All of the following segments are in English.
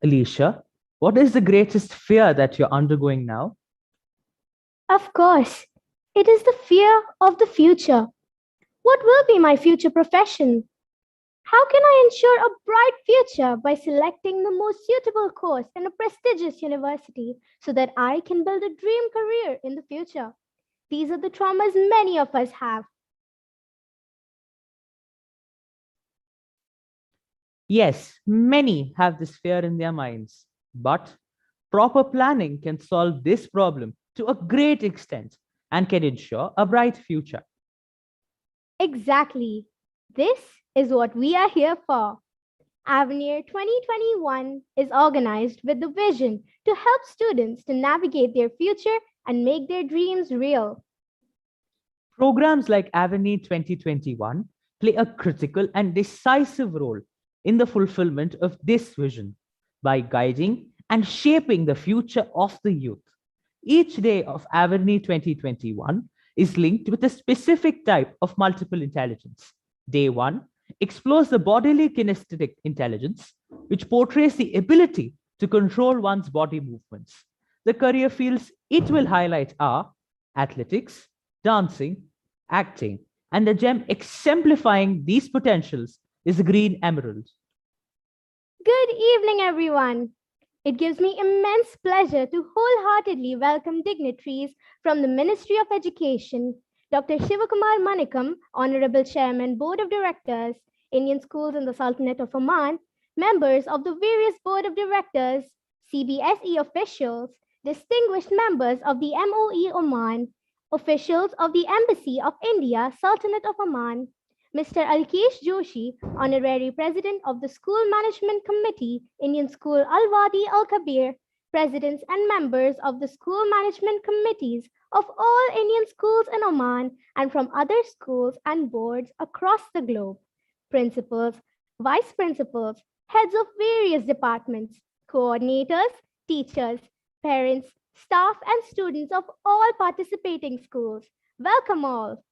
Alicia, what is the greatest fear that you're undergoing now? Of course, it is the fear of the future. What will be my future profession? How can I ensure a bright future by selecting the most suitable course in a prestigious university so that I can build a dream career in the future? These are the traumas many of us have. Yes, many have this fear in their minds, but proper planning can solve this problem to a great extent and can ensure a bright future. Exactly. This is what we are here for. Avenir 2021 is organized with the vision to help students to navigate their future and make their dreams real. Programs like Avenue 2021 play a critical and decisive role in the fulfillment of this vision by guiding and shaping the future of the youth. Each day of Avenue 2021 is linked with a specific type of multiple intelligence. Day 1 explores the bodily kinesthetic intelligence, which portrays the ability to control one's body movements. The career fields it will highlight are athletics, dancing, acting, and the gem exemplifying these potentials is the green emerald. Good evening, everyone. It gives me immense pleasure to wholeheartedly welcome dignitaries from the Ministry of Education, Dr. Shivakumar Manikam, Honorable Chairman, Board of Directors, Indian Schools in the Sultanate of Oman, members of the various Board of Directors, CBSE officials, distinguished members of the MOE Oman, officials of the Embassy of India, Sultanate of Oman, Mr. Alkesh Joshi, Honorary President of the School Management Committee, Indian School Al-Wadi Al-Kabir, Presidents and members of the School Management Committees of all Indian schools in Oman and from other schools and boards across the globe, principals, vice principals, heads of various departments, coordinators, teachers, parents, staff, and students of all participating schools. Welcome all.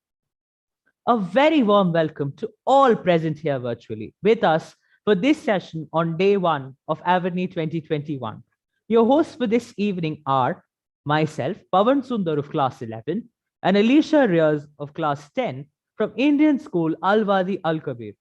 A very warm welcome to all present here virtually with us for this session on day 1 of Avenue 2021. Your hosts for this evening are myself, Pavan Sundar of class 11, and Alicia Riaz of class 10 from Indian School Al-Wadi Al-Kabir.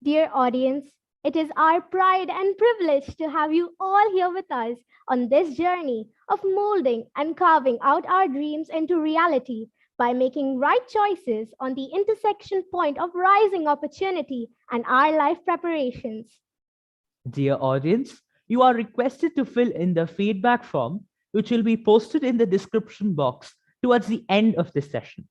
Dear audience, it is our pride and privilege to have you all here with us on this journey of molding and carving out our dreams into reality by making right choices on the intersection point of rising opportunity and our life preparations. Dear audience, you are requested to fill in the feedback form, which will be posted in the description box towards the end of this session.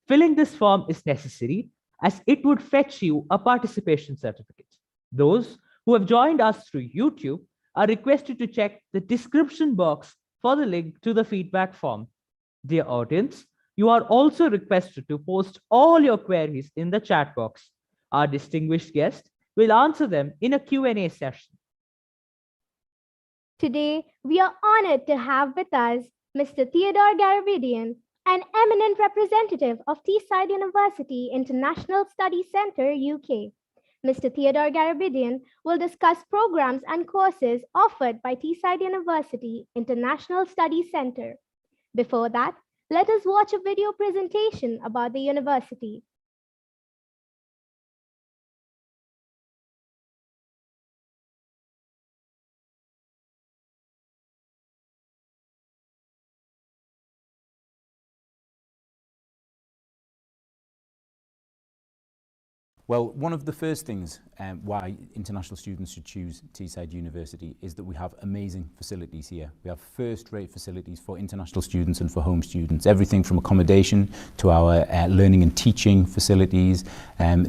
Filling this form is necessary as it would fetch you a participation certificate. Those who have joined us through YouTube are requested to check the description box for the link to the feedback form. Dear audience, you are also requested to post all your queries in the chat box. Our distinguished guest will answer them in a Q&A session. Today, we are honored to have with us Mr. Theodore Garabedian, an eminent representative of Teesside University International Study Centre, UK. Mr. Theodore Garabedian will discuss programs and courses offered by Teesside University International Study Centre. Before that, let us watch a video presentation about the university. Well, one of the first things why international students should choose Teesside University is that we have amazing facilities here. We have first-rate facilities for international students and for home students. Everything from accommodation to our learning and teaching facilities,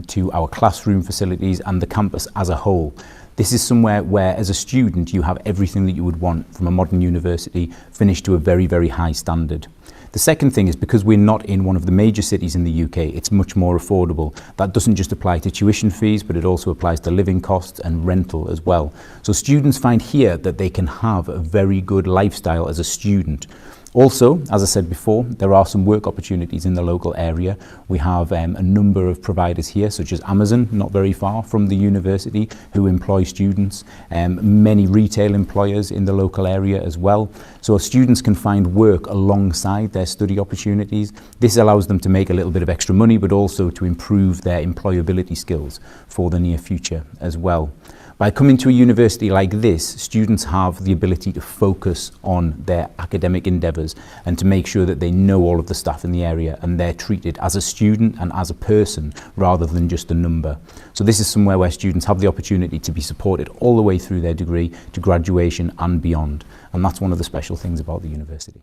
to our classroom facilities and the campus as a whole. This is somewhere where, as a student, you have everything that you would want from a modern university, finished to a very, very high standard. The second thing is because we're not in one of the major cities in the UK, it's much more affordable. That doesn't just apply to tuition fees, but it also applies to living costs and rental as well. So students find here that they can have a very good lifestyle as a student. Also, as I said before, there are some work opportunities in the local area. We have a number of providers here, such as Amazon, not very far from the university, who employ students, many retail employers in the local area as well. So students can find work alongside their study opportunities. This allows them to make a little bit of extra money, but also to improve their employability skills for the near future as well. By coming to a university like this, students have the ability to focus on their academic endeavours and to make sure that they know all of the staff in the area and they're treated as a student and as a person rather than just a number. So this is somewhere where students have the opportunity to be supported all the way through their degree to graduation and beyond. And that's one of the special things about the university.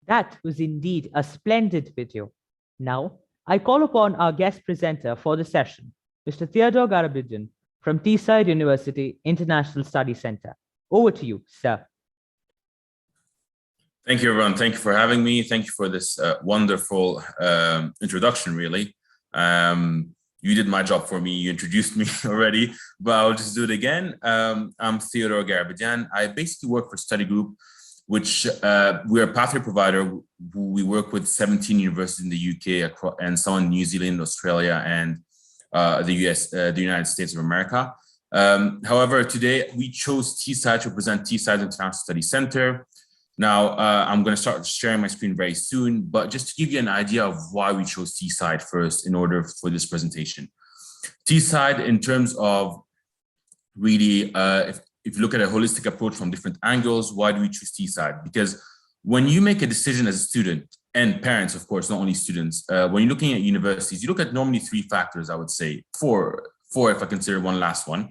That was indeed a splendid video. Now, I call upon our guest presenter for the session, Mr. Theodore Garabedian from Teesside University International Study Center. Over to you, sir. Thank you, everyone. Thank you for having me. Thank you for this wonderful introduction, really. You did my job for me. You introduced me already, but I'll just do it again. I'm Theodore Garabedian. I basically work for Study Group, which we're a pathway provider. We work with 17 universities in the UK and some in New Zealand, Australia, and the United States of America. However, today we chose Teesside to represent Teesside International Study Center. Now, I'm going to start sharing my screen very soon, but just to give you an idea of why we chose Teesside first in order for this presentation. Teesside, in terms of really, if you look at a holistic approach from different angles, why do we choose Teesside? Because when you make a decision as a student, and parents, of course, not only students, when you're looking at universities, you look at normally three factors, I would say, four if I consider one last one.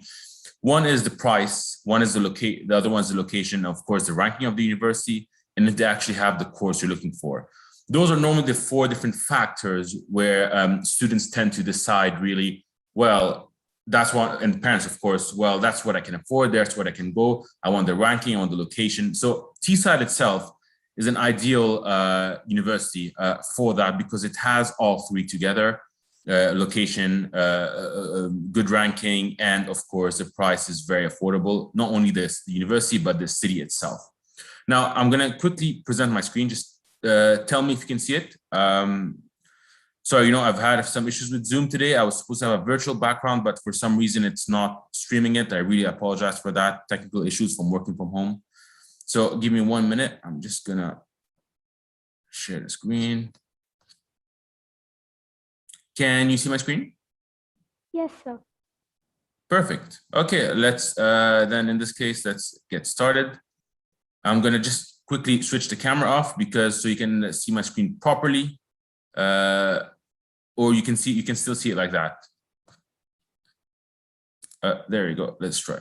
One is the price, one is the other one is the location, of course, the ranking of the university, and if they actually have the course you're looking for. Those are normally the four different factors where students tend to decide really, well, that's what, and parents, of course, well, that's what I can afford, that's what I can go. I want the ranking, I want the location. So Teesside itself is an ideal university for that because it has all three together. Location, good ranking, and of course the price is very affordable. Not only the university, but the city itself. Now I'm going to quickly present my screen. Just tell me if you can see it. Sorry, I've had some issues with Zoom today. I was supposed to have a virtual background, but for some reason it's not streaming it. I really apologize for that. Technical issues from working from home. So give me 1 minute. I'm just gonna share the screen. Can you see my screen? Yes, sir. Perfect. Okay, let's then in this case, let's get started. I'm gonna just quickly switch the camera off so you can see my screen properly. Or you can still see it like that. There you go. Let's try.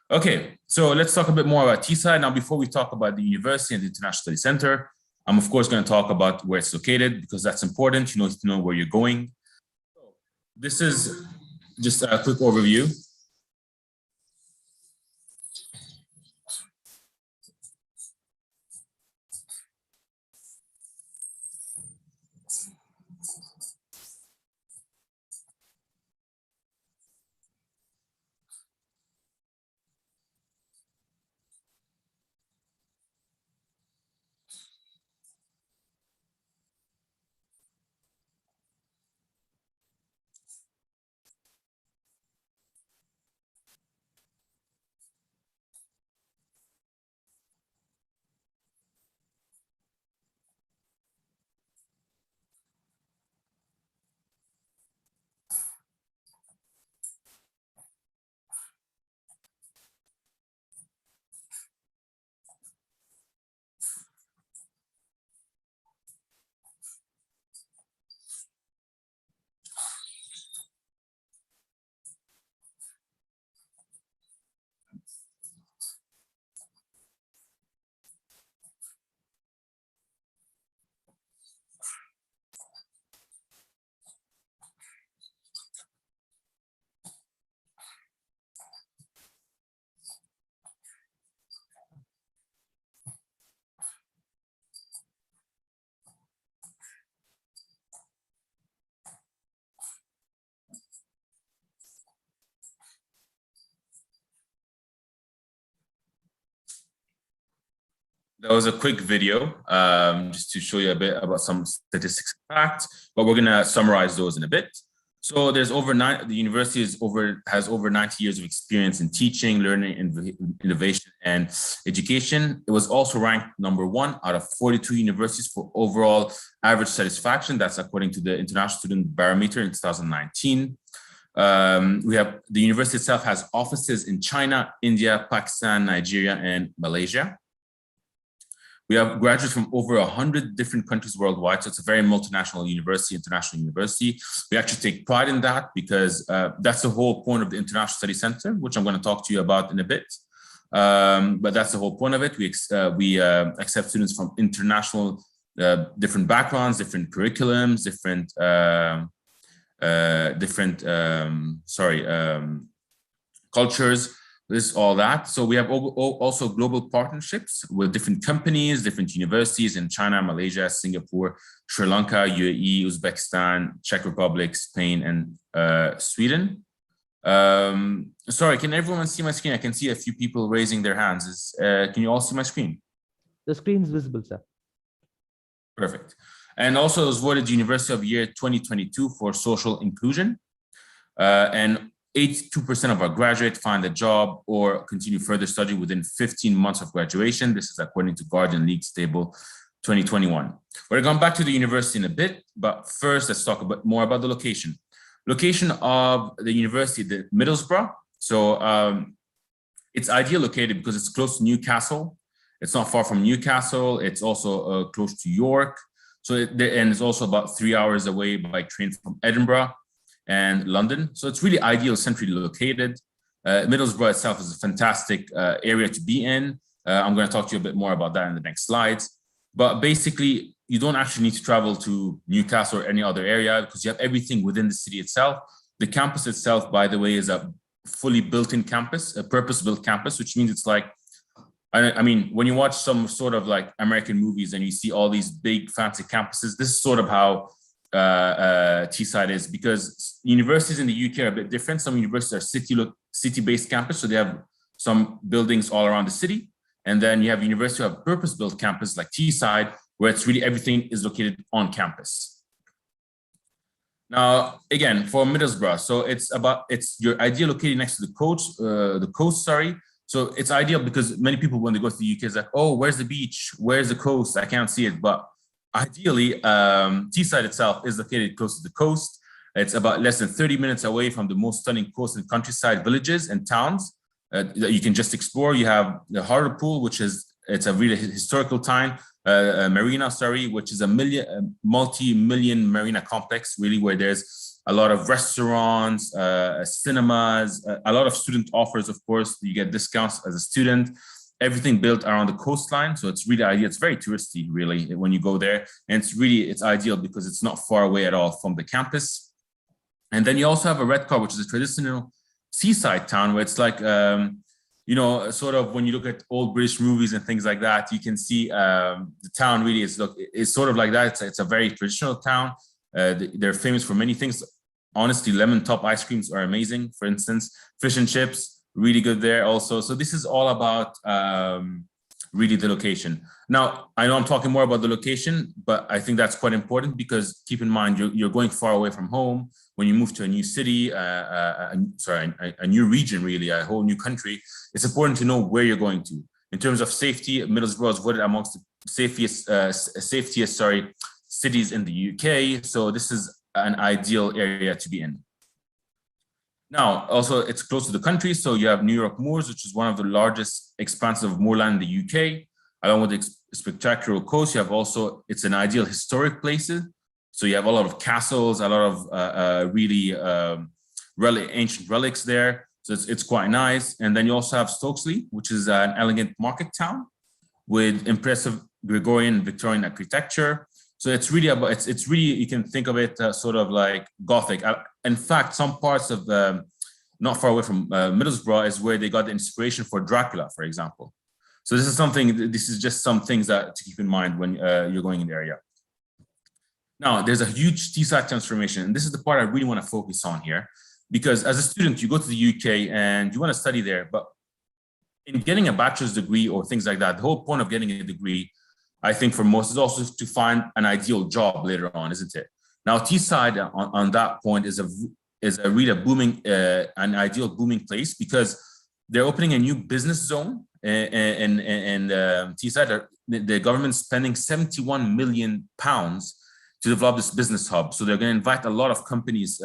Okay, so let's talk a bit more about Teesside. Now, before we talk about the university and the International Study Center, I'm of course going to talk about where it's located because that's important. You know, to know where you're going. This is just a quick overview. That was a quick video, just to show you a bit about some statistics and facts, but we're going to summarize those in a bit. So there's the university has over 90 years of experience in teaching, learning, innovation, and education. It was also ranked #1 out of 42 universities for overall average satisfaction. That's according to the International Student Barometer in 2019. The university itself has offices in China, India, Pakistan, Nigeria, and Malaysia. We have graduates from over 100 different countries worldwide. So it's a very multinational university, international university. We actually take pride in that because that's the whole point of the International Study Center, which I'm going to talk to you about in a bit. But that's the whole point of it. We accept students from international, different backgrounds, different curriculums, different cultures. This, all that. So we have also global partnerships with different companies, different universities in China, Malaysia, Singapore, Sri Lanka, UAE, Uzbekistan, Czech Republic, Spain, and Sweden. Sorry, can everyone see my screen? I can see a few people raising their hands. Can you all see my screen? The screen is visible, sir. Perfect. And also it was voted University of the Year 2022 for social inclusion. And 82% of our graduates find a job or continue further study within 15 months of graduation. This is according to Guardian League Stable 2021. We're going back to the university in a bit, but first let's talk a bit more about the location. Location of the university, the Middlesbrough. So it's ideally located because it's close to Newcastle. It's not far from Newcastle. It's also close to York. So and it's also about 3 hours away by train from Edinburgh and London. So it's really ideal, centrally located. Middlesbrough itself is a fantastic area to be in. I'm going to talk to you a bit more about that in the next slides. But basically, you don't actually need to travel to Newcastle or any other area because you have everything within the city itself. The campus itself, by the way, is a fully built-in campus, a purpose-built campus, which means it's like, I mean, when you watch some sort of like American movies and you see all these big fancy campuses, this is sort of how Teesside is, because universities in the UK are a bit different. Some universities are city-based campus, so they have some buildings all around the city. And then you have university who have purpose-built campus like Teesside, where it's really everything is located on campus. Now, again, for Middlesbrough, so it's your ideal located next to the coast, sorry. So it's ideal because many people, when they go to the UK, is like, oh, where's the beach? Where's the coast? I can't see it. But ideally, Teesside itself is located close to the coast. It's about less than 30 minutes away from the most stunning coast and countryside villages and towns that you can just explore. You have the Hartlepool, it's a really historical marina, which is a multi-million marina complex, really, where there's a lot of restaurants, cinemas, a lot of student offers, of course. You get discounts as a student. Everything built around the coastline. So it's really ideal. It's very touristy, really, when you go there. And it's ideal because it's not far away at all from the campus. And then you also have a Redcar, which is a traditional seaside town where it's like, sort of when you look at old British movies and things like that, you can see the town really is sort of like that. It's a very traditional town. They're famous for many things. Honestly, lemon top ice creams are amazing. For instance, fish and chips, really good there also. So this is all about really the location. Now, I know I'm talking more about the location, but I think that's quite important because keep in mind, you're going far away from home. When you move to a new city, a new region, really, a whole new country, it's important to know where you're going to. In terms of safety, Middlesbrough is voted amongst the safetiest cities in the UK. So this is an ideal area to be in. Now, also, it's close to the country. So you have New York Moors, which is one of the largest expanses of moorland in the UK, along with the spectacular coast. You have also, it's an ideal historic place. So you have a lot of castles, a lot of really ancient relics there. So it's quite nice. And then you also have Stokesley, which is an elegant market town with impressive Gregorian Victorian architecture. So it's really about, it's really, you can think of it sort of like Gothic. In fact, some parts of not far away from Middlesbrough is where they got the inspiration for Dracula, for example. So this is just some things that to keep in mind when you're going in the area. Now, there's a huge Teesside transformation. And this is the part I really want to focus on here, because as a student, you go to the UK and you want to study there, but in getting a bachelor's degree or things like that, the whole point of getting a degree, I think for most, is also to find an ideal job later on, isn't it? Now, Teesside on that point is a really booming, an ideal booming place, because they're opening a new business zone in Teesside. The government's spending £71 million to develop this business hub. So they're going to invite a lot of companies,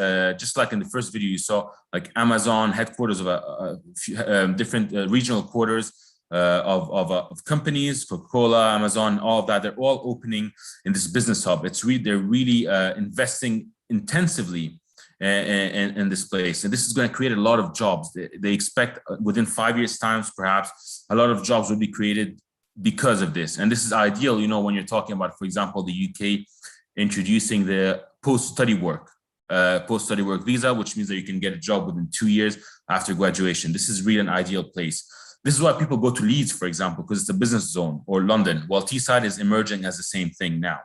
just like in the first video you saw, like Amazon, headquarters of a few, different regional quarters of companies, Coca-Cola, Amazon, all of that. They're all opening in this business hub. They're really investing intensively in this place. And this is going to create a lot of jobs. They expect within 5 years' time, perhaps, a lot of jobs will be created because of this. And this is ideal, when you're talking about, for example, the UK introducing the post-study work visa, which means that you can get a job within 2 years after graduation. This is really an ideal place. This is why people go to Leeds, for example, because it's a business zone, or London, while Teesside is emerging as the same thing now.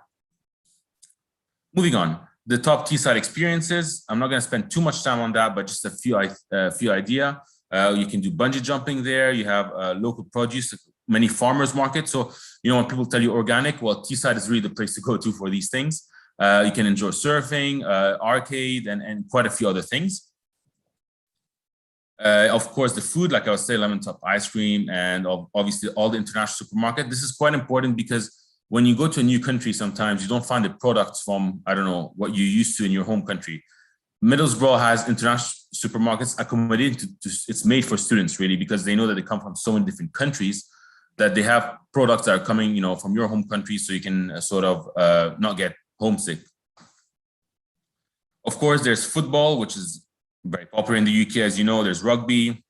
Moving on, the top Teesside experiences. I'm not going to spend too much time on that, but just a few ideas. You can do bungee jumping there. You have local produce, many farmers markets. So, when people tell you organic, well, Teesside is really the place to go to for these things. You can enjoy surfing, arcade, and quite a few other things. Of course, the food, like I was saying, lemon top ice cream, and obviously all the international supermarket. This is quite important because when you go to a new country, sometimes you don't find the products from, I don't know, what you used to in your home country. Middlesbrough has international supermarkets accommodated it's made for students, really, because they know that they come from so many different countries, that they have products that are coming, from your home country, so you can sort of not get homesick. Of course, there's football, which is very popular in the UK, as you know. There's rugby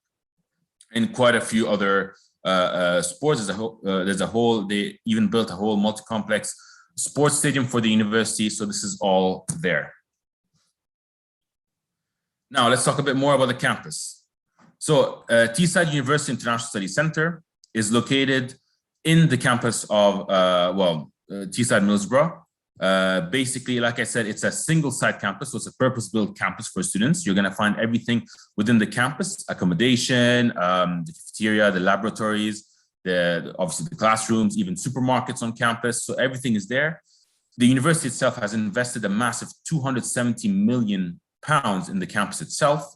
and quite a few other sports. They even built a whole multi-complex sports stadium for the university. So this is all there. Now let's talk a bit more about the campus. So Teesside University International Studies Center is located in the campus of, Teesside Middlesbrough. Basically, like I said, it's a single site campus. So it's a purpose-built campus for students. You're going to find everything within the campus: accommodation, the cafeteria, the laboratories, obviously the classrooms, even supermarkets on campus. So everything is there. The university itself has invested a massive £270 million in the campus itself,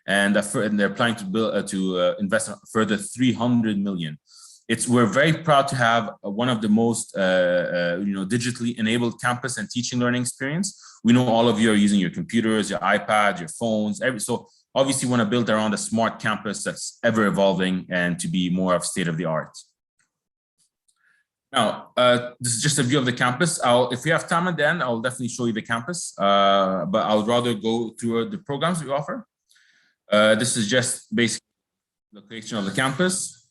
and they're planning to invest a further 300 million. We're very proud to have one of the most digitally enabled campus and teaching learning experience. We know all of you are using your computers, your iPads, your phones. So obviously, we want to build around a smart campus that's ever evolving and to be more of state of the art. Now, this is just a view of the campus. If we have time at the end, I'll definitely show you the campus, but I'll rather go through the programs we offer. This is just basically the location of the campus.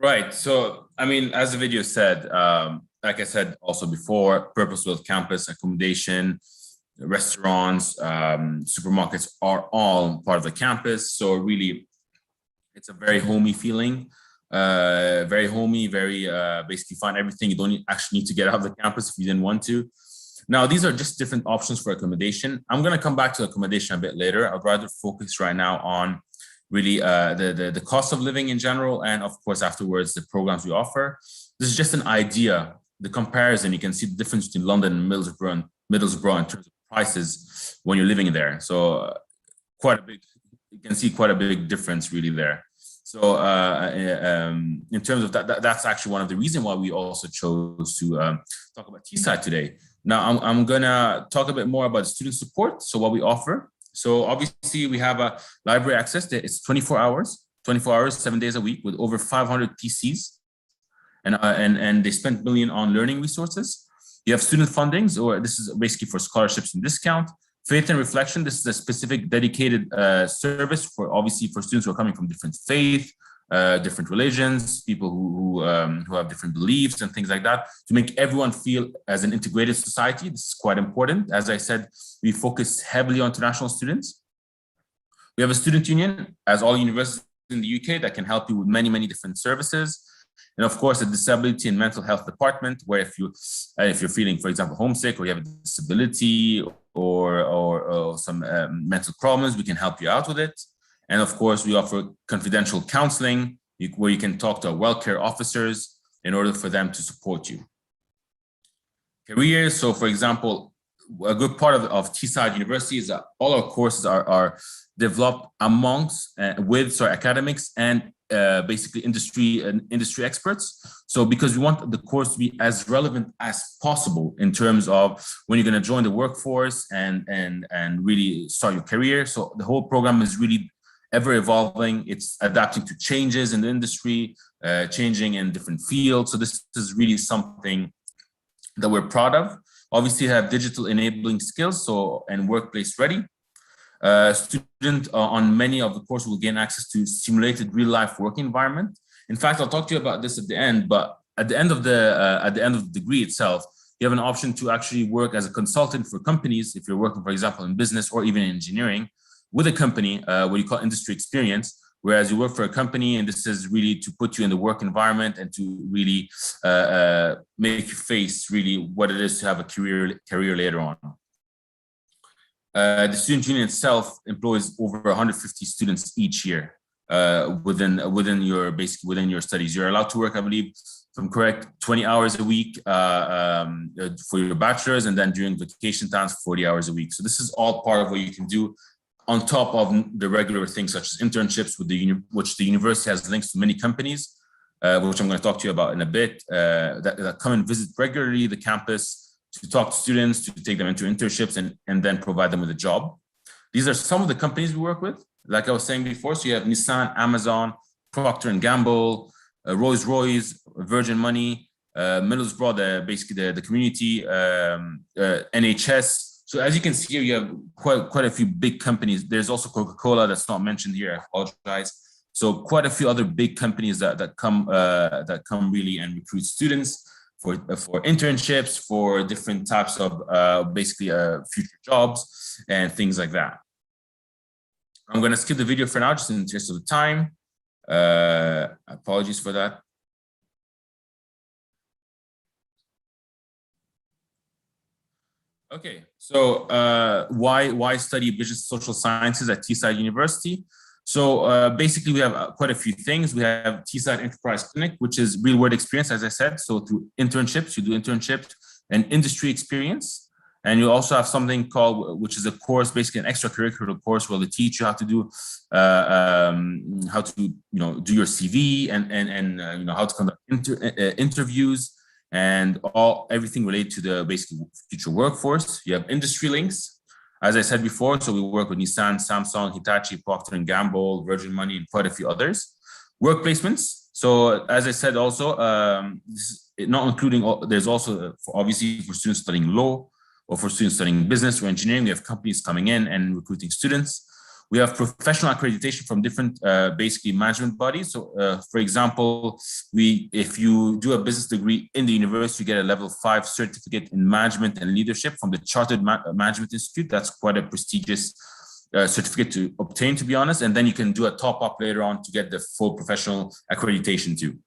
Right. So, I mean, as the video said, like I said also before, purpose-built campus, accommodation, restaurants, supermarkets are all part of the campus. So really, it's a very homey feeling, very homey, very basically find everything. You don't actually need to get out of the campus if you didn't want to. Now, these are just different options for accommodation. I'm going to come back to accommodation a bit later. I'd rather focus right now on really the cost of living in general, and of course, afterwards, the programs we offer. This is just an idea, the comparison. You can see the difference between London and Middlesbrough in terms of prices when you're living there. So you can see quite a big difference really there. So in terms of that's actually one of the reasons why we also chose to talk about Teesside today. Now, I'm gonna talk a bit more about student support, so what we offer. So obviously we have a library access that it's 24 hours, 7 days a week with over 500 PCs. And they spend million on learning resources. You have student fundings, or this is basically for scholarships and discount. Faith and reflection, this is a specific dedicated service for obviously for students who are coming from different faith, different religions, people who have different beliefs and things like that, to make everyone feel as an integrated society. This is quite important. As I said, we focus heavily on international students. We have a student union, as all universities in the UK, that can help you with many, many different services. And of course, a disability and mental health department, where if you're feeling, for example, homesick, or you have a disability or some mental problems, we can help you out with it. And of course, we offer confidential counseling, where you can talk to our well-care officers in order for them to support you. Careers. So for example, a good part of Teesside University is that all our courses are developed amongst with academics and basically industry experts. So because we want the course to be as relevant as possible in terms of when you're going to join the workforce and really start your career. So the whole program is really ever evolving. It's adapting to changes in the industry, changing in different fields. So this is really something that we're proud of. Obviously, have digital enabling skills, and workplace ready. Student on many of the courses will gain access to simulated real life work environment. In fact, I'll talk to you about this at the end, but at the end of the degree itself, you have an option to actually work as a consultant for companies. If you're working, for example, in business or even in engineering with a company, what you call industry experience, whereas you work for a company, and this is really to put you in the work environment and to really make you face really what it is to have a career later on. The student union itself employs over 150 students each year within your studies. You're allowed to work, I believe, if I'm correct, 20 hours a week for your bachelor's, and then during vacation times, 40 hours a week. So this is all part of what you can do on top of the regular things such as internships, which the university has links to many companies, which I'm going to talk to you about in a bit, that come and visit regularly the campus to talk to students, to take them into internships and then provide them with a job. These are some of the companies we work with, like I was saying before. So you have Nissan, Amazon, Procter & Gamble, Rolls-Royce, Virgin Money, Middlesbrough, basically the community, NHS. So as you can see here, you have quite a few big companies. There's also Coca-Cola that's not mentioned here. I apologize. So quite a few other big companies that come really and recruit students for internships, for different types of future jobs and things like that. I'm going to skip the video for now, just in the interest of the time. Apologies for that. Okay, so why study business social sciences at Teesside University? So basically, we have quite a few things. We have Teesside Enterprise Clinic, which is real world experience, as I said. So through internships, you do internships and industry experience. And you also have something called, which is a course, basically an extracurricular course, where they teach you how to do, do your CV and how to conduct interviews and everything related to the basically future workforce. You have industry links. As I said before, so we work with Nissan, Samsung, Hitachi, Procter & Gamble, Virgin Money, and quite a few others. Work placements. So as I said also, not including, there's also, obviously for students studying law or for students studying business or engineering, we have companies coming in and recruiting students. We have professional accreditation from different, basically management bodies. So, for example, if you do a business degree in the university, you get a level 5 certificate in management and leadership from the Chartered Management Institute. That's quite a prestigious certificate to obtain, to be honest. And then you can do a top up later on to get the full professional accreditation too.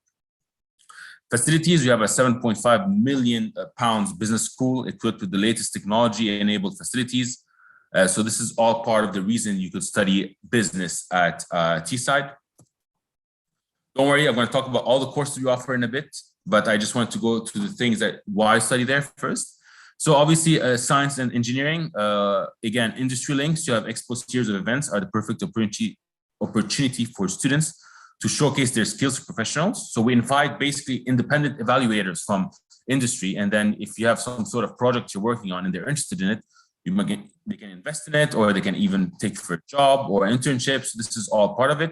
Facilities, we have a 7.5 million pounds business school equipped with the latest technology-enabled facilities. So this is all part of the reason you could study business at Teesside. Don't worry, I'm going to talk about all the courses we offer in a bit, but I just wanted to go to the things that why study there first. So obviously, science and engineering, again, industry links. You have expo series of events are the perfect opportunity for students to showcase their skills to professionals. So we invite basically independent evaluators from industry, and then if you have some sort of project you're working on and they're interested in it, they can invest in it, or they can even take for a job or internships. This is all part of it.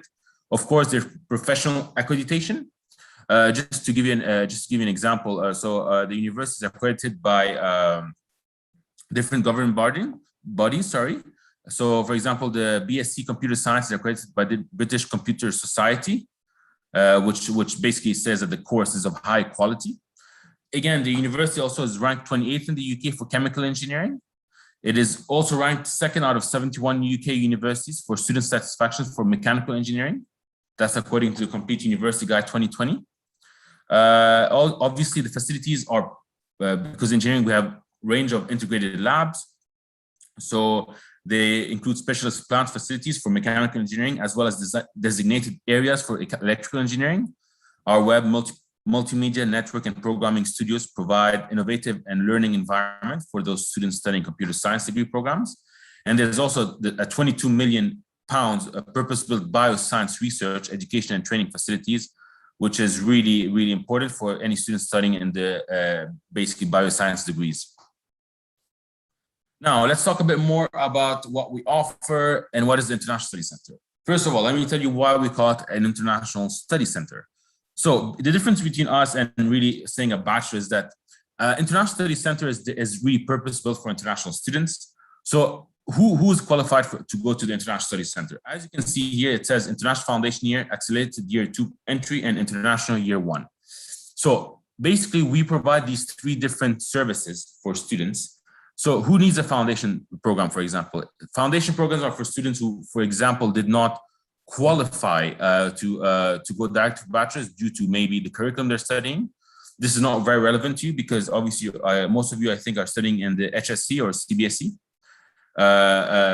Of course, there's professional accreditation. Just to give you an example, the university is accredited by different government bodies. So, for example, the BSc Computer Science is accredited by the British Computer Society, which basically says that the course is of high quality. Again, the university also is ranked 28th in the UK for chemical engineering. It is also ranked 2nd out of 71 UK universities for student satisfaction for mechanical engineering. That's according to the Complete University Guide 2020. Obviously, the facilities are, because engineering, we have a range of integrated labs. So they include specialist plant facilities for mechanical engineering, as well as designated areas for electrical engineering. Our web multimedia network and programming studios provide innovative and learning environment for those students studying computer science degree programs. And there's also a 22 million pounds of purpose-built bioscience research, education, and training facilities, which is really, really important for any students studying in the basically bioscience degrees. Now, let's talk a bit more about what we offer and what is the International Study Center. First of all, let me tell you why we call it an International Study Center. So the difference between us and really saying a bachelor is that International Study Center is really purpose-built for international students. So who's qualified to go to the International Study Center? As you can see here, it says International Foundation Year, Accelerated Year 2 entry, and International Year 1. So basically, we provide these 3 different services for students. So who needs a foundation program, for example? Foundation programs are for students who, for example, did not qualify to go direct to bachelor's due to maybe the curriculum they're studying. This is not very relevant to you because obviously most of you, I think, are studying in the HSC or CBSE.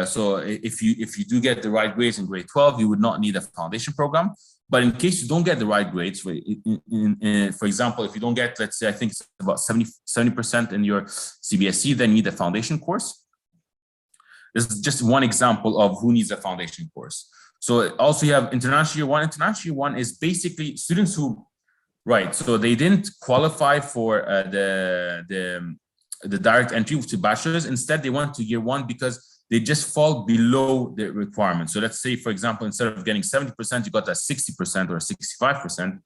So if you do get the right grades in grade 12, you would not need a foundation program. But in case you don't get the right grades, for example, if you don't get, let's say, I think it's about 70% in your CBSE, then you need a foundation course. This is just one example of who needs a foundation course. So also you have International Year 1. International Year 1 is basically students who, right, so they didn't qualify for the direct entry to bachelor's. Instead, they went to Year 1 because they just fall below the requirement. So let's say, for example, instead of getting 70%, you got that 60% or 65%.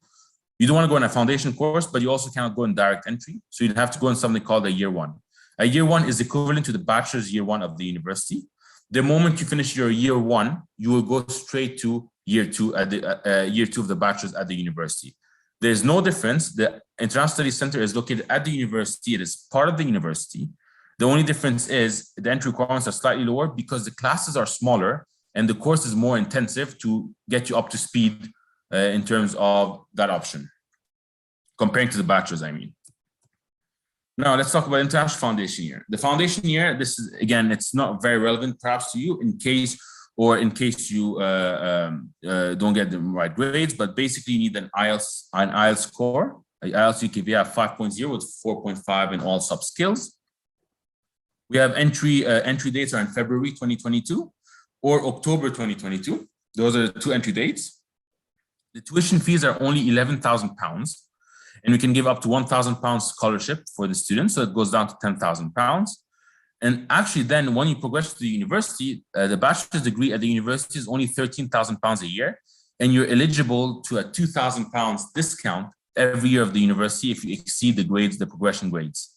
You don't want to go in a foundation course, but you also cannot go in direct entry. So you'd have to go in something called a Year 1. A Year 1 is equivalent to the bachelor's Year 1 of the university. The moment you finish your Year 1, you will go straight to Year 2 at the Year 2 of the bachelor's at the university. There's no difference. The International Study Center is located at the university. It is part of the university. The only difference is the entry requirements are slightly lower because the classes are smaller and the course is more intensive to get you up to speed in terms of that option, comparing to the bachelor's, I mean. Now, let's talk about International Foundation Year. The Foundation Year, this is, again, it's not very relevant perhaps to you in case you don't get the right grades, but basically you need an IELTS score. IELTS UKV have 5.0 with 4.5 in all sub skills. We have entry dates are in February 2022 or October 2022. Those are the 2 entry dates. The tuition fees are only £11,000. And we can give up to £1,000 scholarship for the students. So it goes down to £10,000. And actually then when you progress to the university, the bachelor's degree at the university is only £13,000 a year. And you're eligible to a £2,000 discount every year of the university if you exceed the grades, the progression grades.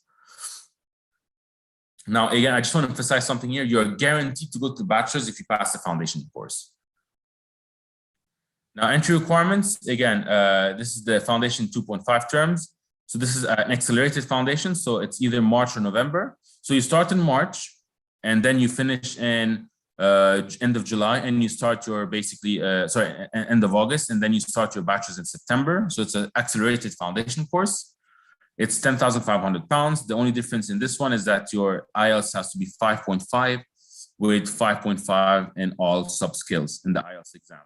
Now, again, I just want to emphasize something here. You're guaranteed to go to the bachelor's if you pass the foundation course. Now, entry requirements, again, this is the foundation 2.5 terms. So this is an accelerated foundation. So it's either March or November. So you start in March and then you finish in end of July, and you start your end of August, and then you start your bachelor's in September. So it's an accelerated foundation course. It's £10,500. The only difference in this one is that your IELTS has to be 5.5 with 5.5 in all sub skills in the IELTS exam.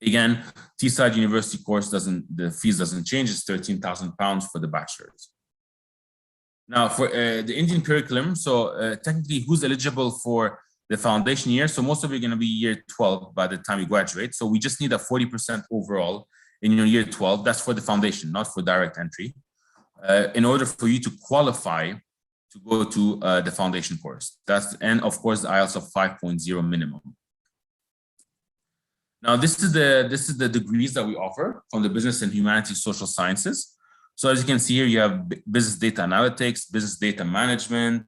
Again, Teesside University course the fees doesn't change. It's £13,000 for the bachelor's. Now for the Indian curriculum, so technically who's eligible for the foundation year? So most of you are going to be year 12 by the time you graduate. So we just need a 40% overall in your year 12. That's for the foundation, not for direct entry. In order for you to qualify to go to the foundation course. And of course the IELTS of 5.0 minimum. Now this is the degrees that we offer from the business and humanities social sciences. So as you can see here, you have business data analytics, business data management,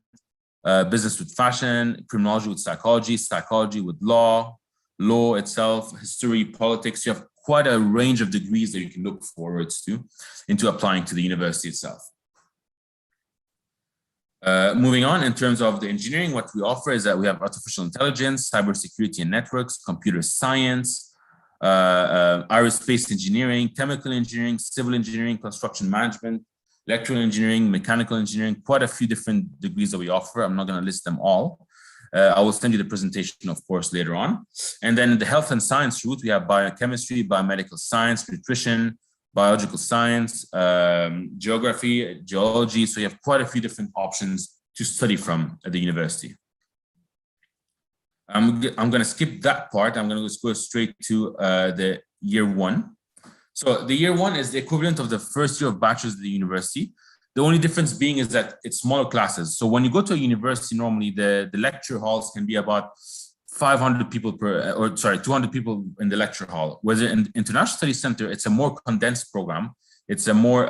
business with fashion, criminology with psychology, psychology with law itself, history, politics. You have quite a range of degrees that you can look forward to into applying to the university itself. Moving on, in terms of the engineering, what we offer is that we have artificial intelligence, cybersecurity and networks, computer science, aerospace engineering, chemical engineering, civil engineering, construction management, electrical engineering, mechanical engineering, quite a few different degrees that we offer. I'm not going to list them all. I will send you the presentation, of course, later on. And then in the health and science route, we have biochemistry, biomedical science, nutrition, biological science, geography, geology. So you have quite a few different options to study from at the university. I'm going to skip that part. I'm going to just go straight to the year one. So the year one is the equivalent of the first year of bachelor's at the university. The only difference being is that it's smaller classes. So when you go to a university, normally the lecture halls can be about 200 people in the lecture hall. Whereas in International Studies Center, it's a more condensed program. It's a more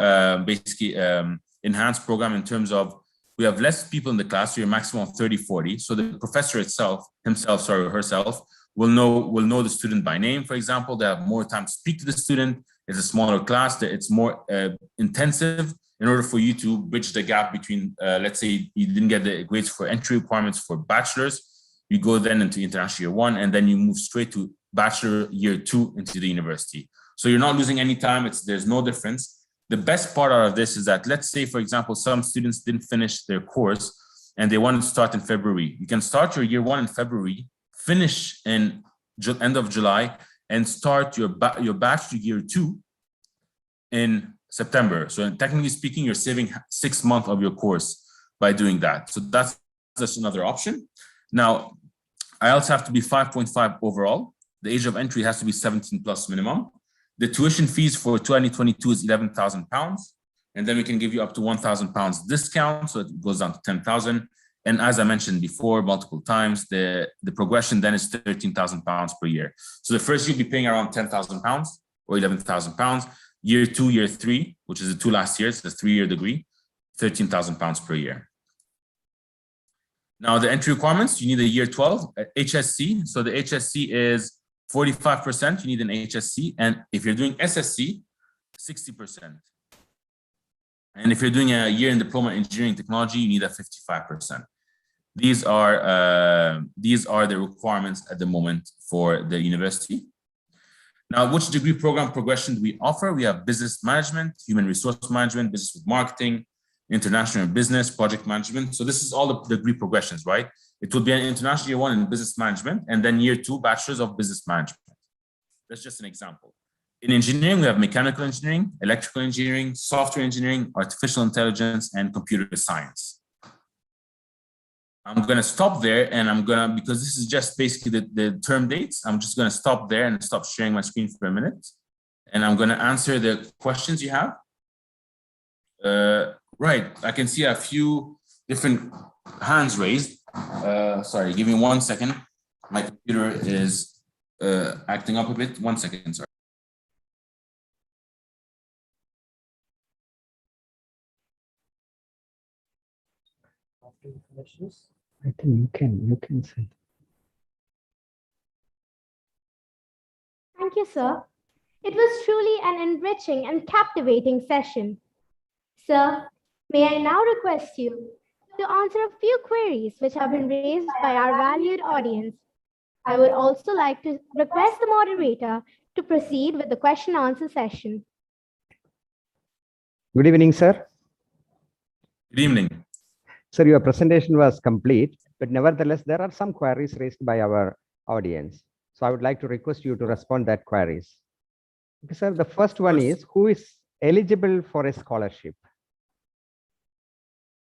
enhanced program in terms of we have less people in the class, so you're maximum of 30, 40. So the professor herself will know the student by name, for example. They have more time to speak to the student. It's a smaller class, that it's more intensive in order for you to bridge the gap between, let's say you didn't get the grades for entry requirements for bachelor's, you go then into international year one, and then you move straight to bachelor year two into the university. So you're not losing any time. There's no difference. The best part out of this is that, let's say, for example, some students didn't finish their course and they want to start in February. You can start your year one in February, finish in end of July, and start your bachelor year two in September. So technically speaking, you're saving 6 months of your course by doing that. So that's just another option. Now, IELTS have to be 5.5 overall. The age of entry has to be 17 plus minimum. The tuition fees for 2022 is £11,000. And then we can give you up to £1,000 discount. So it goes down to 10,000. And as I mentioned before, multiple times, the progression then is £13,000 per year. So the first year you'll be paying around £10,000 or £11,000. Year two, year three, which is the 2 last years, the 3-year degree, £13,000 per year. Now the entry requirements, you need a year 12 HSC. So the HSC is 45%, you need an HSC. And if you're doing SSC, 60%. And if you're doing a year in diploma in engineering technology, you need a 55%. These are the requirements at the moment for the university. Now, which degree program progression do we offer? We have business management, human resource management, business with marketing, international business, project management. So this is all the degree progressions, right? It will be an international year one in business management, and then year two, bachelor's of business management. That's just an example. In engineering, we have mechanical engineering, electrical engineering, software engineering, artificial intelligence, and computer science. I'm going to stop there, and because this is just basically the term dates, I'm just going to stop there and stop sharing my screen for a minute. And I'm going to answer the questions you have. Right, I can see a few different hands raised. Sorry, give me 1 second. My computer is acting up a bit. 1 second, sorry. I think you can say. Thank you, sir. It was truly an enriching and captivating session. Sir, may I now request you to answer a few queries which have been raised by our valued audience. I would also like to request the moderator to proceed with the question answer session. Good evening, sir. Good evening. Sir, your presentation was complete, but nevertheless, there are some queries raised by our audience. So I would like to request you to respond that queries. Okay, sir, the first one is, who is eligible for a scholarship?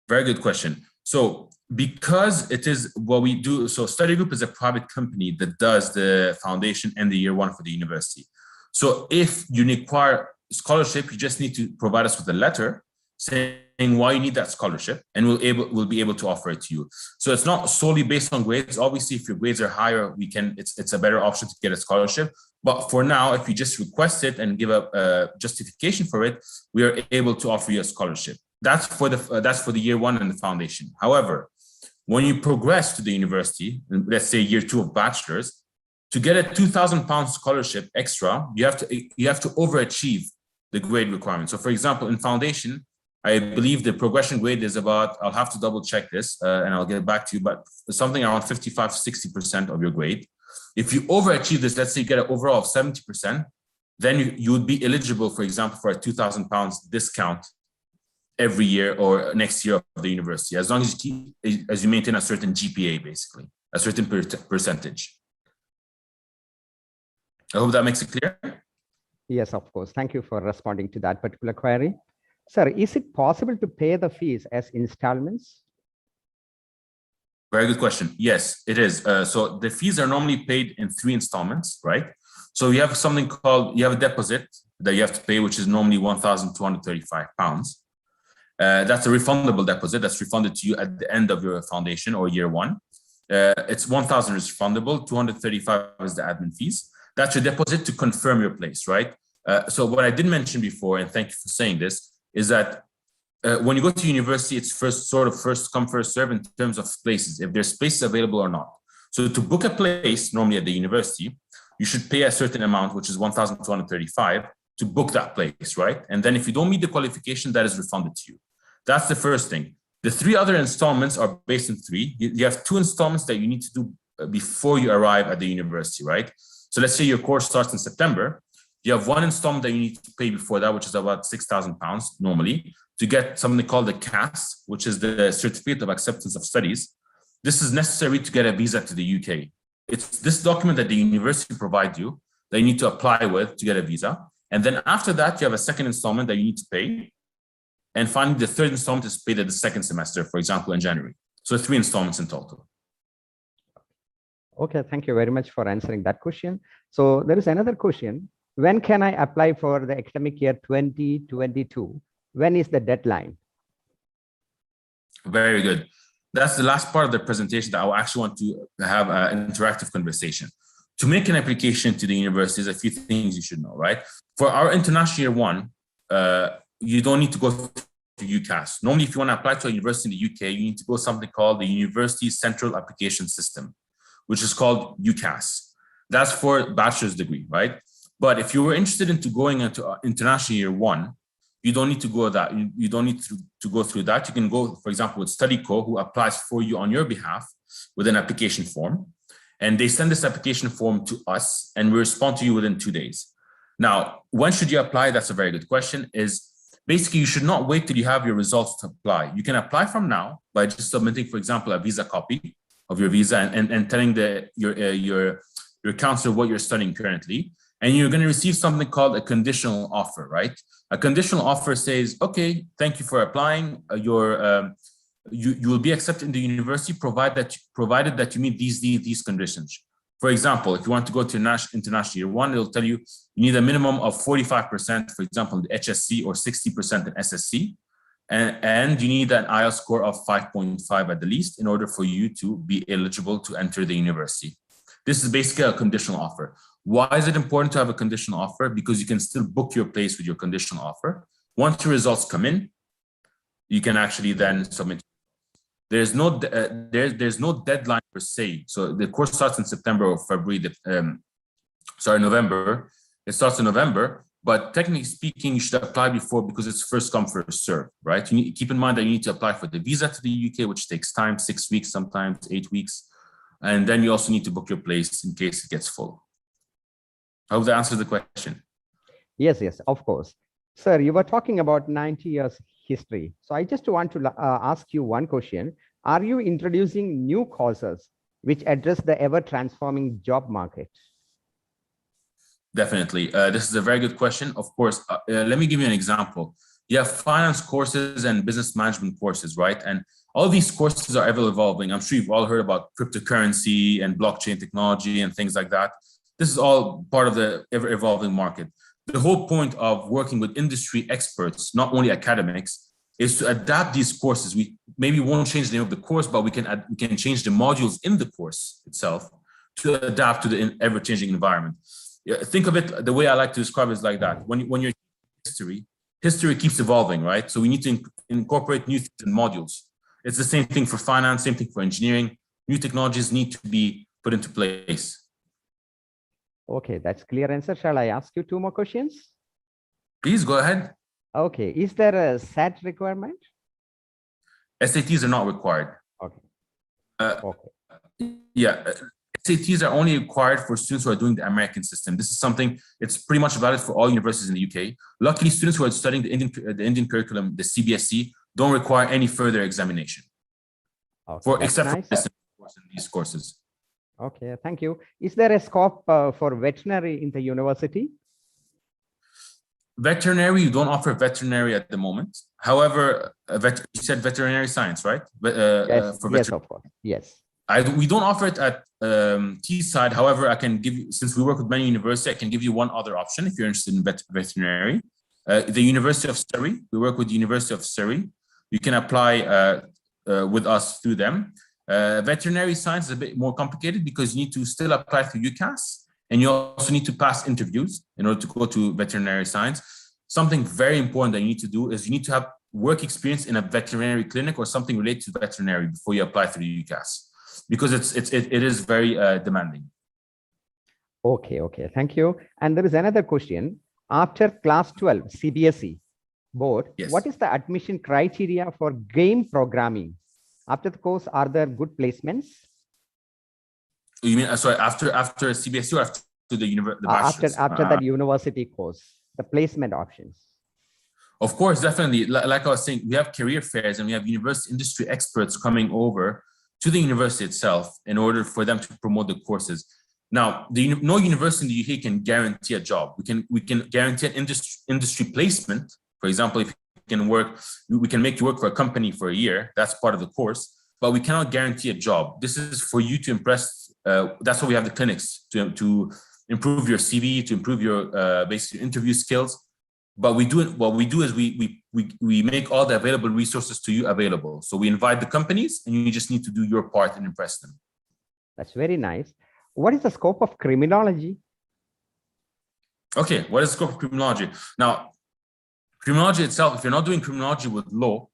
Very good question. So because it is what we do, so Study Group is a private company that does the foundation and the year one for the university. So if you require scholarship, you just need to provide us with a letter saying why you need that scholarship, and we'll be able to offer it to you. So it's not solely based on grades. Obviously, if your grades are higher, it's a better option to get a scholarship. But for now, if you just request it and give a justification for it, we are able to offer you a scholarship. That's for the year one and the foundation. However, when you progress to the university, let's say year two of bachelor's, to get a £2,000 scholarship extra, you have to overachieve the grade requirement. So, for example, in foundation, I believe the progression grade is about, I'll have to double check this and I'll get back to you, but something around 55 to 60% of your grade. If you overachieve this, let's say you get an overall of 70%, then you would be eligible, for example, for a £2,000 discount every year or next year of the university, as long as you maintain a certain GPA, basically, a certain percentage. I hope that makes it clear. Yes, of course. Thank you for responding to that particular query. Sir, is it possible to pay the fees as installments? Very good question. Yes, it is. So the fees are normally paid in 3 installments, right? So you have something called, you have a deposit that you have to pay, which is normally £1,235. That's a refundable deposit that's refunded to you at the end of your foundation or year one. It's 1,000 is refundable, 235 is the admin fees. That's your deposit to confirm your place, right? So what I did mention before, and thank you for saying this, is that when you go to university, it's first come, first serve in terms of places, if there's spaces available or not. So to book a place, normally at the university, you should pay a certain amount, which is 1,235, to book that place, right? And then if you don't meet the qualification, that is refunded to you. That's the first thing. The 3 other installments are based in 3. You have 2 installments that you need to do before you arrive at the university, right? So let's say your course starts in September. You have 1 installment that you need to pay before that, which is about £6,000 normally, to get something called the CAS, which is the Certificate of Acceptance of Studies. This is necessary to get a visa to the UK. It's this document that the university provides you that you need to apply with to get a visa. And then after that, you have a 2nd installment that you need to pay. And finally, the 3rd installment is paid at the 2nd semester, for example, in January. So 3 installments in total. Okay, thank you very much for answering that question. So there is another question. When can I apply for the academic year 2022? When is the deadline? Very good. That's the last part of the presentation that I actually want to have an interactive conversation. To make an application to the university, there's a few things you should know, right? For our international year one, you don't need to go to UCAS. Normally, if you want to apply to a university in the UK, you need to go something called the University Central Application System, which is called UCAS. That's for bachelor's degree, right? But if you were interested into going into international year one, you don't need to go that. You don't need to go through that. You can go, for example, with StudyCo, who applies for you on your behalf with an application form. And they send this application form to us, and we respond to you within 2 days. Now, when should you apply? That's a very good question. Is basically, you should not wait till you have your results to apply. You can apply from now by just submitting, for example, a visa copy of your visa and telling your counselor what you're studying currently. And you're going to receive something called a conditional offer, right? A conditional offer says, okay, thank you for applying. You will be accepted in the university provided that you meet these conditions. For example, if you want to go to international year one, it'll tell you need a minimum of 45%, for example, in the HSC, or 60% in SSC. And you need an IELTS score of 5.5 at the least in order for you to be eligible to enter the university. This is basically a conditional offer. Why is it important to have a conditional offer? Because you can still book your place with your conditional offer. Once your results come in, you can actually then submit. there's no deadline per se. So the course starts in September or February. November. It starts in November, but technically speaking, you should apply before because it's first come, first serve, right? You need keep in mind that you need to apply for the visa to the UK, which takes time, 6 weeks, sometimes 8 weeks. And then you also need to book your place in case it gets full. I hope that answers the question. Yes, yes, of course. Sir, you were talking about 90 years history. So I just want to ask you one question. Are you introducing new courses which address the ever-transforming job market? Definitely. This is a very good question. Of course, let me give you an example. You have finance courses and business management courses, right? And all these courses are ever evolving. I'm sure you've all heard about cryptocurrency and blockchain technology and things like that. This is all part of the ever evolving market. The whole point of working with industry experts, not only academics, is to adapt these courses. We maybe won't change the name of the course, but we can change the modules in the course itself to adapt to the ever-changing environment. Think of it, the way I like to describe it is like that. When you're history keeps evolving, right? So we need to incorporate new things in modules. It's the same thing for finance, same thing for engineering. New technologies need to be put into place. Okay, that's clear answer. Shall I ask you 2 more questions? Please go ahead. Okay, is there a SAT requirement? SATs are not required. Okay. Yeah, SATs are only required for students who are doing the American system. This is something, it's pretty much valid for all universities in the UK. Luckily, students who are studying the Indian curriculum, the CBSE, don't require any further examination. Okay, Except nice. for these courses. Okay, thank you. Is there a scope for veterinary in the university? Veterinary, you don't offer veterinary at the moment. However, you said veterinary science, right? Yes, yes, of course. Yes. We don't offer it at Teesside. However, I can give you, since we work with many universities, I can give you one other option if you're interested in veterinary. The University of Surrey, we work with the University of Surrey. You can apply with us through them. Veterinary science is a bit more complicated because you need to still apply through UCAS, and you also need to pass interviews in order to go to veterinary science. Something very important that you need to do is you need to have work experience in a veterinary clinic or something related to veterinary before you apply through UCAS, because it is very demanding. Okay, okay, thank you. And there is another question. After class 12 CBSE board, Yes. What is the admission criteria for game programming? After the course, are there good placements? You mean, sorry, after CBSE or after the bachelor's? After that university course, the placement options. Of course, definitely. Like I was saying, we have career fairs and we have university industry experts coming over to the university itself in order for them to promote the courses. Now, no university in the UK can guarantee a job. We can guarantee an industry placement. For example, if we can make you work for a company for a year. That's part of the course, but we cannot guarantee a job. This is for you to impress. That's why we have the clinics to improve your CV, to improve your basic interview skills. But what we do is we make all the available resources to you available. So we invite the companies, and you just need to do your part and impress them. That's very nice. What is the scope of criminology? Okay, what is the scope of criminology? Now, criminology itself, if you're not doing criminology with law,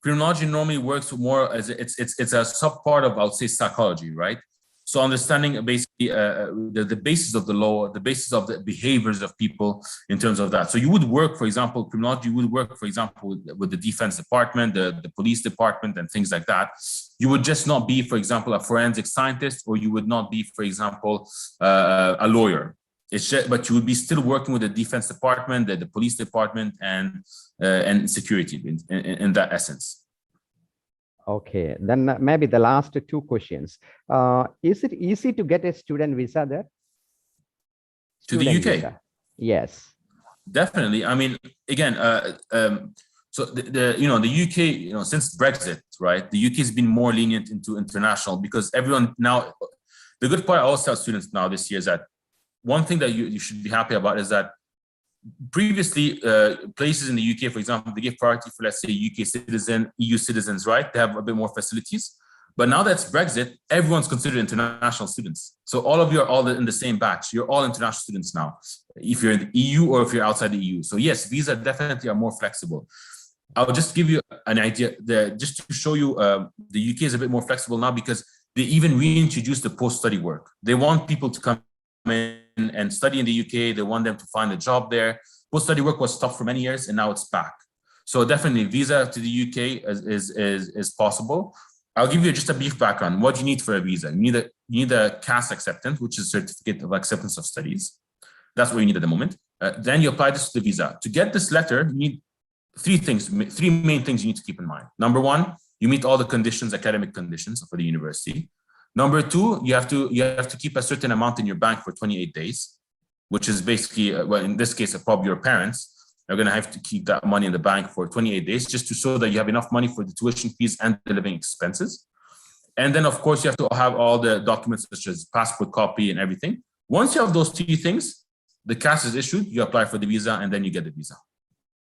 criminology normally works more as it's a sub-part of, I would say, psychology, right? So understanding basically the basis of the law, the basis of the behaviors of people in terms of that. So you would work, for example, criminology would work, for example, with the defense department, the police department, and things like that. You would just not be, for example, a forensic scientist, or you would not be, for example, a lawyer. But you would be still working with the defense department, the police department, and security in that essence. Okay, then maybe the last 2 questions. Is it easy to get a student visa there? To the UK? Visa. Yes. Definitely. I mean, again, so the UK, since Brexit, right? The UK has been more lenient into international because everyone now. The good part I always tell students now this year is that one thing that you should be happy about is that previously, places in the UK, for example, they give priority for, let's say, UK citizen, EU citizens, right? They have a bit more facilities. But now that's Brexit, everyone's considered international students. So all of you are all in the same batch. You're all international students now, if you're in the EU or if you're outside the EU. So yes, visa definitely are more flexible. I'll just give you an idea there, just to show you the UK is a bit more flexible now because they even reintroduced the post-study work. They want people to come in and study in the UK. They want them to find a job there. Post-study work was stopped for many years and now it's back. So definitely visa to the UK is possible. I'll give you just a brief background. What do you need for a visa? You need a CAS acceptance, which is Certificate of Acceptance of Studies. That's what you need at the moment. Then you apply this to the visa. To get this letter, you need three main things you need to keep in mind. Number one, you meet all the conditions, academic conditions for the university. Number two, you have to keep a certain amount in your bank for 28 days, which is basically, well, in this case, probably your parents are going to have to keep that money in the bank for 28 days just to show that you have enough money for the tuition fees and the living expenses. And then, of course, you have to have all the documents such as passport copy and everything. Once you have those three things, the CAS is issued, you apply for the visa, and then you get the visa.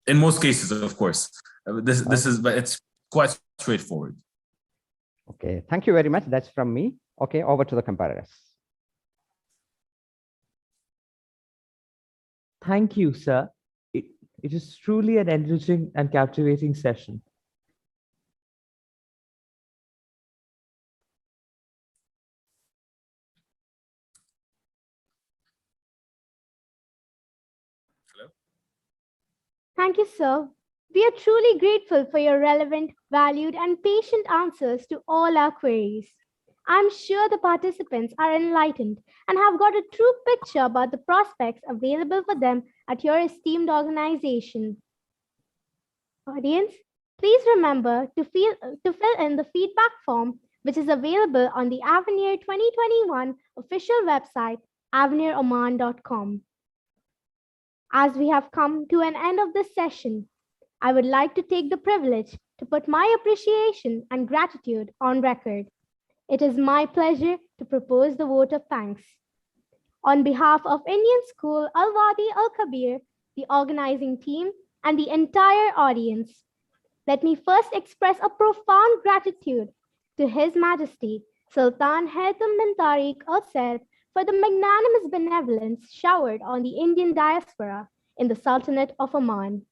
In most cases, of course, but it's quite straightforward. Okay, thank you very much. That's from me. Okay, over to the comparators. Thank you, sir. It is truly an enriching and captivating session. Hello? Thank you, sir. We are truly grateful for your relevant, valued, and patient answers to all our queries. I'm sure the participants are enlightened and have got a true picture about the prospects available for them at your esteemed organization. Audience, please remember to fill in the feedback form, which is available on the Avenir 2021 official website, aveniroman.com. As we have come to an end of this session, I would like to take the privilege to put my appreciation and gratitude on record. It is my pleasure to propose the vote of thanks. On behalf of Indian School Al-Wadi Al-Kabir, the organizing team, and the entire audience, let me first express a profound gratitude to His Majesty Sultan Haitham bin Tariq Al Said for the magnanimous benevolence showered on the Indian diaspora in the Sultanate of Oman.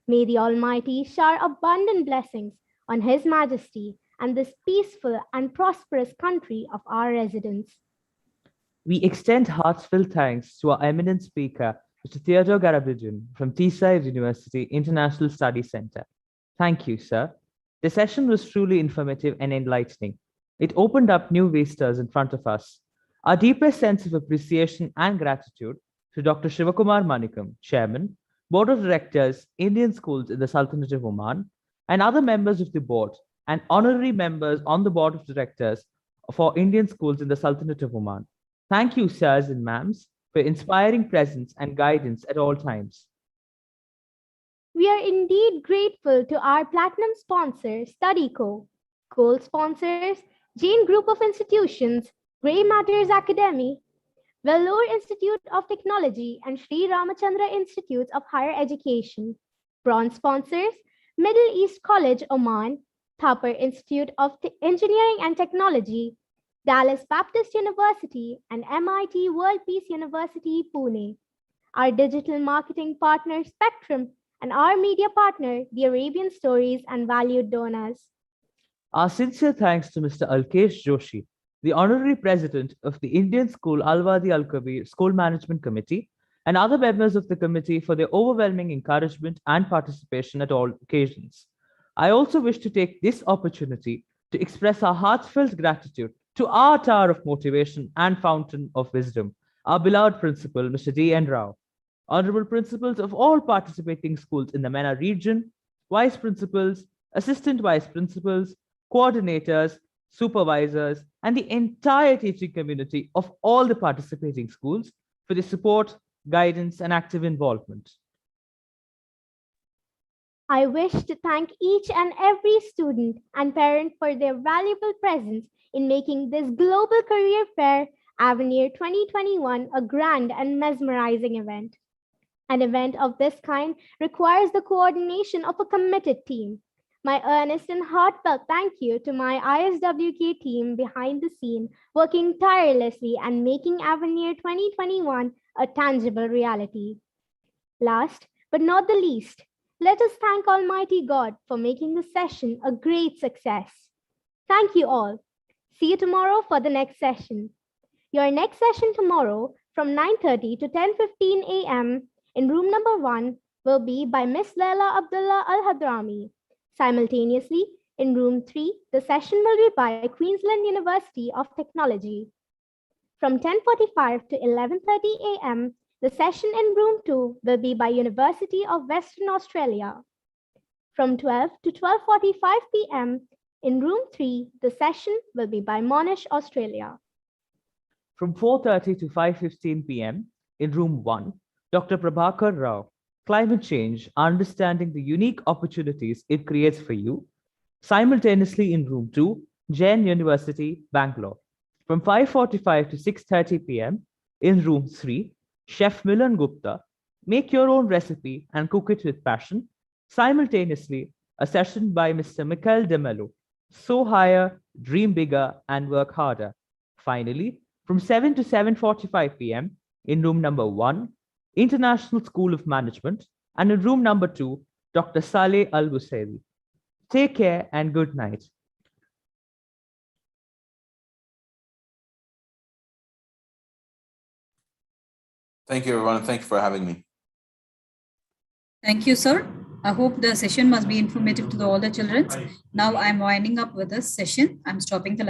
May the Almighty shower abundant blessings on His Majesty and this peaceful and prosperous country of our residence. We extend heartfelt thanks to our eminent speaker, Mr. Theodore Garabedian from Teesside University International Study Center. Thank you, sir. The session was truly informative and enlightening. It opened up new vistas in front of us. Our deepest sense of appreciation and gratitude to Dr. Shivakumar Manikam, Chairman, Board of Directors, Indian Schools in the Sultanate of Oman, and other members of the board and honorary members on the Board of Directors for Indian Schools in the Sultanate of Oman. Thank you, sirs and ma'ams, for inspiring presence and guidance at all times. We are indeed grateful to our platinum sponsor, StudyCo, gold sponsors, Jain Group of Institutions, Grey Matters Academy, Vellore Institute of Technology, and Sri Ramachandra Institutes of Higher Education. Bronze sponsors, Middle East College, Oman, Thapar Institute of Engineering and Technology, Dallas Baptist University, and MIT World Peace University, Pune. Our digital marketing partner, Spectrum, and our media partner, The Arabian Stories, and valued donors. Our sincere thanks to Mr. Alkesh Joshi, the Honorary President of the Indian School Al-Wadi Al-Kabir School Management Committee, and other members of the committee for their overwhelming encouragement and participation at all occasions. I also wish to take this opportunity to express our heartfelt gratitude to our Tower of Motivation and Fountain of Wisdom, our beloved Principal, Mr. D.N. Rao, Honorable Principals of all participating schools in the MENA region, Vice Principals, Assistant Vice Principals, Coordinators, Supervisors, and the entire teaching community of all the participating schools for the support, guidance, and active involvement. I wish to thank each and every student and parent for their valuable presence in making this Global Career Fair Avenir 2021 a grand and mesmerizing event. An event of this kind requires the coordination of a committed team. My earnest and heartfelt thank you to my ISWK team behind the scene, working tirelessly and making Avenir 2021 a tangible reality. Last but not the least, Let us thank Almighty God for making this session a great success. Thank you all. See you tomorrow for the next session. Your next session tomorrow from 9:30 to 10:15 a.m. in room number 1 will be by Miss Laila Abdullah Al-Hadrami. Simultaneously, in room 3, the session will be by Queensland University of Technology. From 10:45 to 11:30 a.m., the session in room 2 will be by University of Western Australia. From 12 to 12:45 p.m. in room 3, the session will be by Monash, Australia. From 4:30 to 5:15 p.m. in room 1, Dr. Prabhakar Rao, Climate Change, Understanding the Unique Opportunities It Creates for You. Simultaneously in room 2, Jain University, Bangalore. From 5:45 to 6:30 p.m. in room 3, Chef Milan Gupta, Make Your Own Recipe and Cook It with Passion. Simultaneously, a session by Mr. Mikhail De Mello, Sow Higher, Dream Bigger and Work Harder. Finally, from 7 to 7:45 p.m. in room number 1, International School of Management, and in room number 2, Dr. Saleh Al-Busairi. Take care and good night. Thank you, everyone. Thank you for having me. Thank you, sir. I hope the session must be informative to all the children. Now I'm winding up with this session. I'm stopping the live.